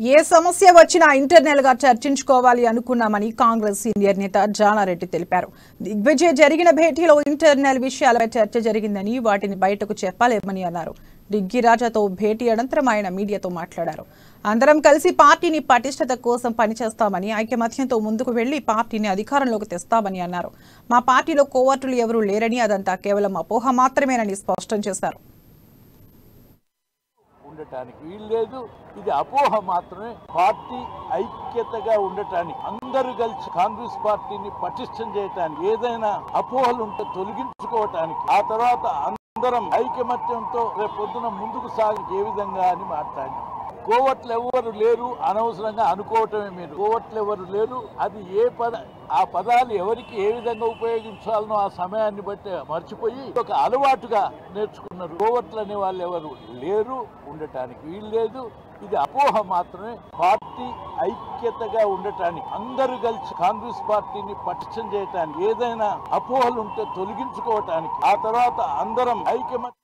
ఏ సమస్య వచ్చినా ఇంటర్నల్ గా చర్చించుకోవాలి అనుకున్నామని కాంగ్రెస్ సీనియర్ నేత జానారెడ్డి తెలిపారు. దిగ్విజయ్ జరిగిన భేటీలో ఇంటర్నల్ విషయాలపై చర్చ జరిగిందని, వాటిని బయటకు చెప్పలేమని అన్నారు. డిగ్గీ రాజాతో భేటీ అనంతరం ఆయన మీడియాతో మాట్లాడారు. అందరం కలిసి పార్టీని పటిష్టత కోసం పనిచేస్తామని, ఐకమత్యంతో ముందుకు వెళ్లి పార్టీని అధికారంలోకి తెస్తామని అన్నారు. మా పార్టీలో కోవర్టులు ఎవరూ లేరని, అదంతా కేవలం అపోహ మాత్రమేనని స్పష్టం చేశారు. ఉండటానికి వీల్లేదు, ఇది అపోహ మాత్రమే. పార్టీ ఐక్యతగా ఉండటానికి, అందరూ కలిసి కాంగ్రెస్ పార్టీని పటిష్టం చేయటానికి, ఏదైనా అపోహలు ఉంటే తొలగించుకోవటానికి, ఆ తర్వాత అందరం ఐకమత్యంతో రేపు పొద్దున ముందుకు సాగి ఏ విధంగా అని మాట్లాడినాం. కోవట్లు ఎవరు లేరు, అనవసరంగా అనుకోవటమే. మీరు కోవట్లు ఎవరు లేరు, అది ఆ పదాలు ఎవరికి ఏ విధంగా ఉపయోగించాలనో ఆ సమయాన్ని బట్టి మర్చిపోయి ఒక అలవాటుగా నేర్చుకున్నారు. కోవట్లు అనే వాళ్ళు ఎవరు లేరు, ఉండటానికి వీల్లేదు, ఇది అపోహ మాత్రమే. పార్టీ ఐక్యతగా ఉండటానికి, అందరూ కలిసి కాంగ్రెస్ పార్టీని పటిష్టం చేయటానికి, ఏదైనా అపోహలు ఉంటే తొలగించుకోవటానికి, ఆ తర్వాత అందరం ఐకమత్యం